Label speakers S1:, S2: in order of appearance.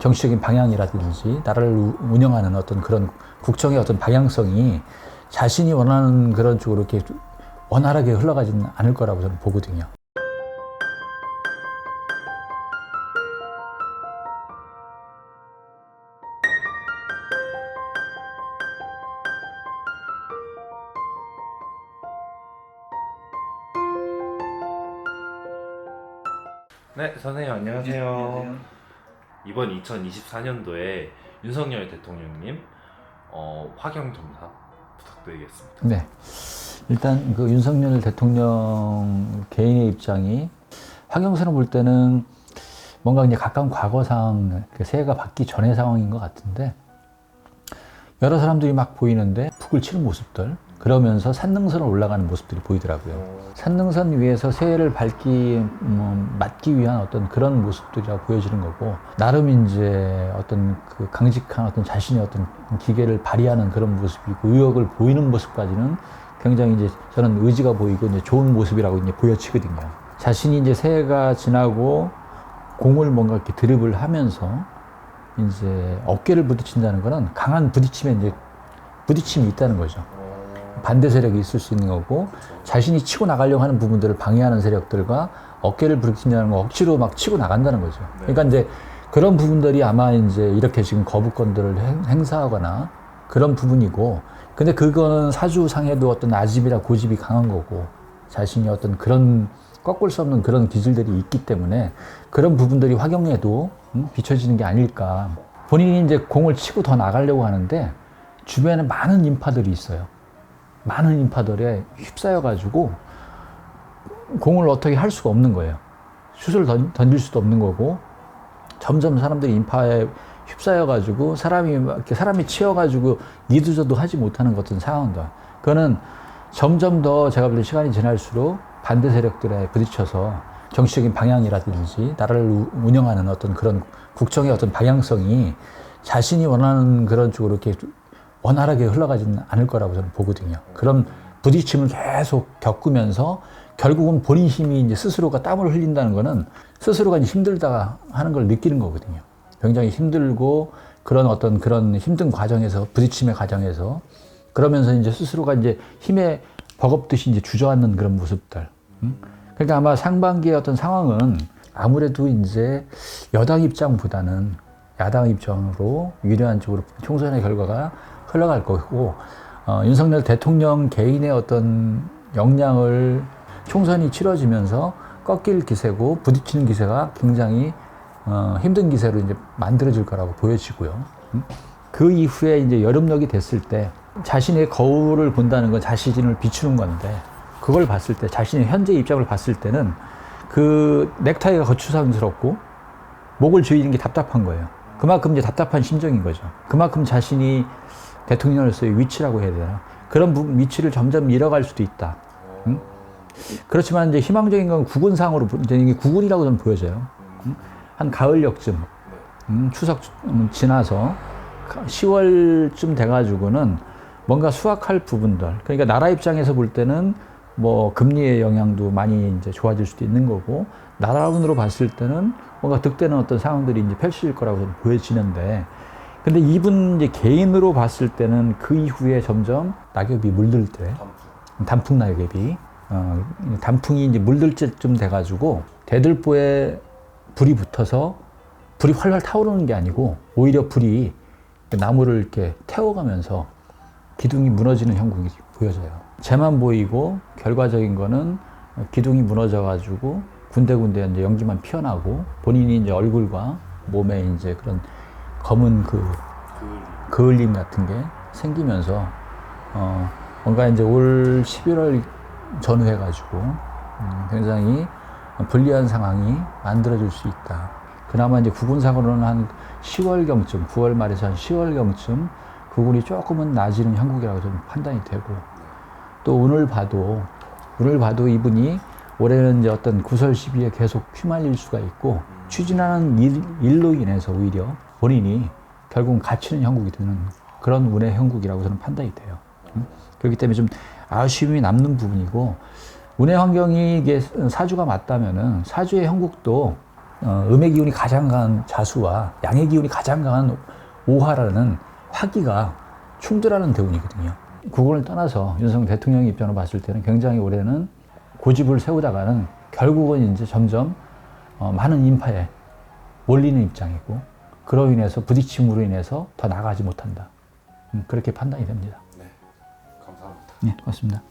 S1: 정치적인 방향이라든지 나라를 운영하는 어떤 그런 국정의 어떤 방향성이 자신이 원하는 그런 쪽으로 이렇게 원활하게 흘러가지는 않을 거라고 저는 보거든요.
S2: 네, 선생님 안녕하세요. 이번 2024년도에 윤석열 대통령님 화경 점사 부탁드리겠습니다.
S1: 네. 일단 그 윤석열 대통령 개인의 입장이 화경선을 볼 때는 뭔가 이제 가까운 과거상 새해가 받기 전의 상황인 것 같은데 여러 사람들이 막 보이는데 북을 치는 모습들 그러면서 산능선을 올라가는 모습들이 보이더라고요. 산능선 위에서 새해를 맞기 위한 어떤 그런 모습들이라고 보여지는 거고 나름 이제 어떤 그 강직한 어떤 자신의 어떤 기계를 발휘하는 그런 모습이고 의욕을 보이는 모습까지는 굉장히 이제 저는 의지가 보이고 이제 좋은 모습이라고 이제 보여지거든요. 자신이 이제 새해가 지나고 공을 뭔가 이렇게 드립을 하면서 이제 어깨를 부딪힌다는 거는 강한 부딪힘에 이제 부딪힘이 있다는 거죠. 반대 세력이 있을 수 있는 거고 자신이 치고 나가려고 하는 부분들을 방해하는 세력들과 어깨를 부딪힌다는 거 억지로 막 치고 나간다는 거죠. 그러니까 이제 그런 부분들이 아마 이제 이렇게 지금 거부권들을 행사하거나 그런 부분이고 근데 그거는 사주상에도 어떤 아집이나 고집이 강한 거고 자신이 어떤 그런 꺾을 수 없는 그런 기질들이 있기 때문에 그런 부분들이 화경에도 비춰지는 게 아닐까. 본인이 이제 공을 치고 더 나가려고 하는데 주변에 많은 인파들이 있어요. 많은 인파들에 휩싸여가지고 공을 어떻게 할 수가 없는 거예요. 슛을 던질 수도 없는 거고 점점 사람들이 인파에 휩싸여가지고 사람이 치여가지고 니도저도 하지 못하는 같은 상황들. 그거는 점점 더 제가 볼 때 시간이 지날수록 반대 세력들에 부딪혀서 정치적인 방향이라든지 나라를 운영하는 어떤 그런 국정의 어떤 방향성이 자신이 원하는 그런 쪽으로 이렇게 원활하게 흘러가지는 않을 거라고 저는 보거든요. 그런 부딪힘을 계속 겪으면서 결국은 본인 힘이 이제 스스로가 땀을 흘린다는 거는 스스로가 이제 힘들다 하는 걸 느끼는 거거든요. 굉장히 힘들고 그런 어떤 그런 힘든 과정에서 부딪힘의 과정에서 그러면서 이제 스스로가 이제 힘에 버겁듯이 이제 주저앉는 그런 모습들. 그러니까 아마 상반기의 어떤 상황은 아무래도 이제 여당 입장보다는 야당 입장으로 유리한 쪽으로 총선의 결과가 흘러갈 거고 윤석열 대통령 개인의 어떤 역량을 총선이 치러지면서 꺾일 기세고 부딪히는 기세가 굉장히 힘든 기세로 이제 만들어질 거라고 보여지고요. 그 이후에 이제 여름녘이 됐을 때 자신의 거울을 본다는 건 자신을 비추는 건데 그걸 봤을 때 자신의 현재 입장을 봤을 때는 그 넥타이가 거추장스럽고 목을 조이는 게 답답한 거예요. 그만큼 이제 답답한 심정인 거죠. 그만큼 자신이 대통령으로서의 위치라고 해야 되나? 그런 위치를 점점 잃어갈 수도 있다. 그렇지만 이제 희망적인 건 구군상으로 이제 이게 구군이라고 좀 보여져요. 한 가을녘쯤 추석 지나서 10월쯤 돼가지고는 뭔가 수확할 부분들. 그러니까 나라 입장에서 볼 때는 뭐 금리의 영향도 많이 이제 좋아질 수도 있는 거고 나라분으로 봤을 때는 뭔가 득되는 어떤 상황들이 이제 펼쳐질 거라고 좀 보여지는데 근데 이분 이제 개인으로 봤을 때는 그 이후에 점점 낙엽이 물들 때 단풍 낙엽이 단풍이 이제 물들 때쯤 돼가지고 대들보에 불이 붙어서 불이 활활 타오르는 게 아니고 오히려 불이 나무를 이렇게 태워가면서 기둥이 무너지는 형국이 보여져요. 재만 보이고 결과적인 거는 기둥이 무너져가지고 군데군데 이제 연기만 피어나고 본인이 이제 얼굴과 몸에 이제 그런 검은 그을림 같은 게 생기면서 뭔가 이제 올 11월 전후해가지고 굉장히 불리한 상황이 만들어질 수 있다. 그나마 이제 구군상으로는 한 10월경쯤, 9월 말에서 한 10월경쯤 구군이 조금은 낮아지는 형국이라고 좀 판단이 되고 또 오늘 봐도 이분이 올해는 이제 어떤 구설 시비에 계속 휘말릴 수가 있고 추진하는 일로 인해서 오히려 본인이 결국은 갇히는 형국이 되는 그런 운의 형국이라고 저는 판단이 돼요. 그렇기 때문에 좀 아쉬움이 남는 부분이고 운의 환경이 이게 사주가 맞다면은 사주의 형국도 음의 기운이 가장 강한 자수와 양의 기운이 가장 강한 오화라는 화기가 충돌하는 대운이거든요. 그걸 떠나서 윤석열 대통령 입장으로 봤을 때는 굉장히 올해는 고집을 세우다가는 결국은 이제 점점 많은 인파에 몰리는 입장이고, 그로 인해서 부딪힘으로 인해서 더 나가지 못한다. 그렇게 판단이 됩니다.
S2: 네, 감사합니다.
S1: 네, 고맙습니다.